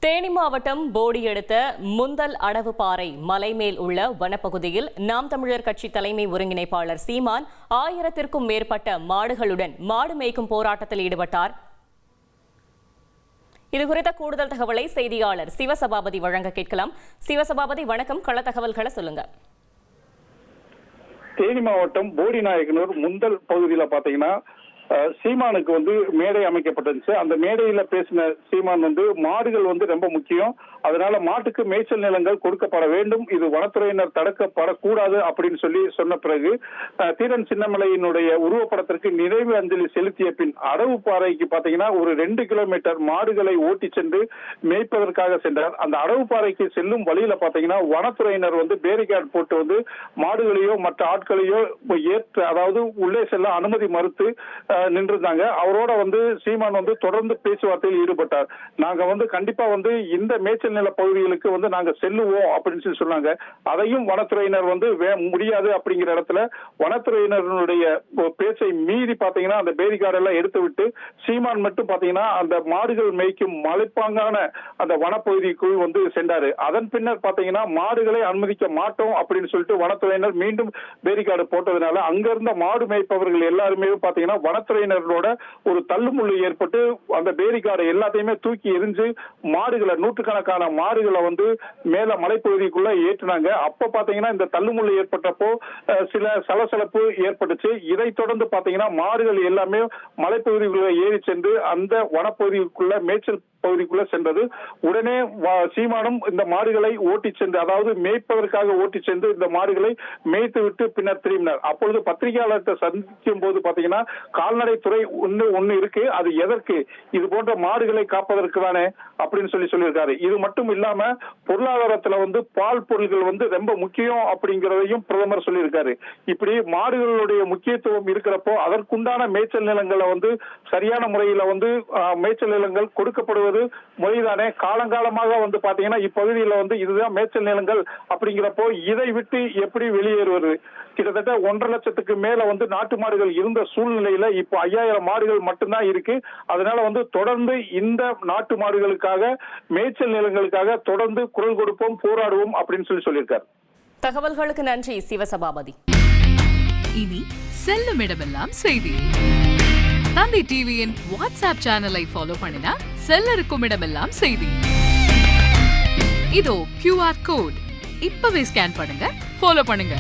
தேனி மாவட்டம் போடி அடுத்த முந்தல் அடவுபாறை மலை மேல் உள்ள வனப்பகுதியில் நாம் தமிழர் கட்சி தலைமை ஒருங்கிணைப்பாளர் சீமான் 1000க்கும் மேற்பட்ட மாடுகளுடன் மாடு மேய்க்கும் போராட்டத்தில் ஈடுபட்டார். இதுகுறித்த கூடுதல் தகவலை செய்தியாளர் சிவசபாபதி வழங்க கேட்கலாம். சிவசபாபதி, வணக்கம். கள தகவல்களை சொல்லுங்க. தேனி மாவட்டம் போடி நாயக்கனூர் முந்தல் பகுதியில் பாத்தீங்கன்னா சீமானுக்கு மேடை அமைக்கப்பட்டிருந்துச்சு. அந்த மேடையில பேசின சீமான் மாடுகள் ரொம்ப முக்கியம், அதனால மாட்டுக்கு மேய்ச்சல் நிலங்கள் கொடுக்கப்பட வேண்டும், இது வனத்துறையினர் தடுக்கப்படக்கூடாது அப்படின்னு சொன்ன பிறகு தீரன் சின்னமலையினுடைய உருவப்படத்திற்கு நிறைவு அஞ்சலி செலுத்திய பின் அடவுப்பாறைக்கு பாத்தீங்கன்னா ஒரு 2 கிலோமீட்டர் மாடுகளை ஓட்டி சென்று மேய்ப்பதற்காக சென்றார். அந்த அடவுப்பாறைக்கு செல்லும் வழியில பாத்தீங்கன்னா வனத்துறையினர் பேரிகார்டு போட்டு மாடுகளையோ மற்ற ஆட்களையோ ஏற்று, அதாவது உள்ளே செல்ல அனுமதி மறுத்து நின்றிருந்தாங்க. அவரோட சீமான் தொடர்ந்து பேச்சுவார்த்தையில் ஈடுபட்டார். நாங்க கண்டிப்பா இந்த மேய்ச்சல் நில பகுதிகளுக்கு நாங்க செல்லுவோம் அப்படின்னு சொன்னாங்க. அதையும் வனத்துறையினர் முடியாது அப்படிங்கிற இடத்துல வனத்துறையினருடைய பேச்சை மீறி பாத்தீங்கன்னா அந்த பேரிகார்டு எல்லாம் எடுத்து விட்டு சீமான் மட்டும் பாத்தீங்கன்னா அந்த மாடுகள் மேய்க்கும் மலைப்பாங்கான அந்த வனப்பகுதிக்குள் சென்றாரு. அதன் பின்னர் பாத்தீங்கன்னா மாடுகளை அனுமதிக்க மாட்டோம் அப்படின்னு சொல்லிட்டு வனத்துறையினர் மீண்டும் பேரிகார்டு போட்டதுனால அங்க இருந்த மாடு மேய்ப்பவர்கள் எல்லாருமே பாத்தீங்கன்னா வனத்துறையினரோட ஒரு தள்ளுமுள்ளு ஏற்பட்டு அந்த பேரிகார்டை எல்லாத்தையுமே தூக்கி எரிஞ்சு மாடுகளை, நூற்றுக்கணக்கான மாடுகளை மேல மலைப்பகுதிக்குள்ள ஏற்றினாங்க. அப்ப பாத்தீங்கன்னா இந்த தள்ளுமுள்ளு ஏற்பட்டப்போ சில சலசலப்பு ஏற்பட்டுச்சு. இதை தொடர்ந்து பாத்தீங்கன்னா மாடுகள் எல்லாமே மலைப்பகுதிக்குள்ள ஏறி சென்று அந்த வனப்பகுதிக்குள்ள மேய்ச்சல் பகுதிக்குள்ள சென்றது. உடனே சீமானும் இந்த மாடுகளை ஓட்டி சென்று, அதாவது மேய்ப்பதற்காக ஓட்டி சென்று இந்த மாடுகளை மேய்த்து விட்டு பின்னர் திரும்பினார். அப்பொழுது பத்திரிகையாளர்களை சந்திக்கும் போது பாத்தீங்கன்னா கால்நடைத்துறை ஒண்ணு இருக்கு, அது எதற்கு, இது போன்ற மாடுகளை காப்பதற்கு தானே அப்படின்னு சொல்லியிருக்காரு. இது மட்டும் இல்லாம பொருளாதாரத்துல பால் பொருட்கள் ரொம்ப முக்கியம் அப்படிங்கிறதையும் பிரதமர் சொல்லியிருக்காரு. இப்படி மாடுகளுடைய முக்கியத்துவம் இருக்கிறப்போ அதற்குண்டான மேய்ச்சல் நிலங்களை சரியான முறையில மேய்ச்சல் நிலங்கள் கொடுக்கப்படுவது முறைதானே. காலங்காலமாக பாத்தீங்கன்னா இப்பகுதியில இதுதான் மேய்ச்சல் நிலங்கள் அப்படிங்கிறப்போ இதை விட்டு எப்படி வெளியேறுவது? கிட்டத்தட்ட 1.5 லட்சத்துக்கு மேல நாட்டு மாடுகள் இருந்த சூழ்நிலையில இப்போ 5000 மாடுகள் மட்டும்தான் இருக்கு. அதனால தொடர்ந்து இந்த நாட்டு மாடுகளுக்காக, மேய்ச்சல் நிலங்களுக்காக தொடர்ந்து குரல் கொடுப்போம், போராடுவோம் அப்படின்னு சொல்லியிருக்காரு. தகவல்களுக்கு நன்றி சிவசபாபதி. இனி செல்லும் இடமெல்லாம் செய்தி. தந்தை டிவியின் வாட்ஸ்அப் சேனலை ஃபாலோ பண்ணினா செல்ல இருக்கும் இடமெல்லாம் செய்தி. இதோ QR கோட், இப்பவே ஸ்கேன் பண்ணுங்க, ஃபாலோ பண்ணுங்க.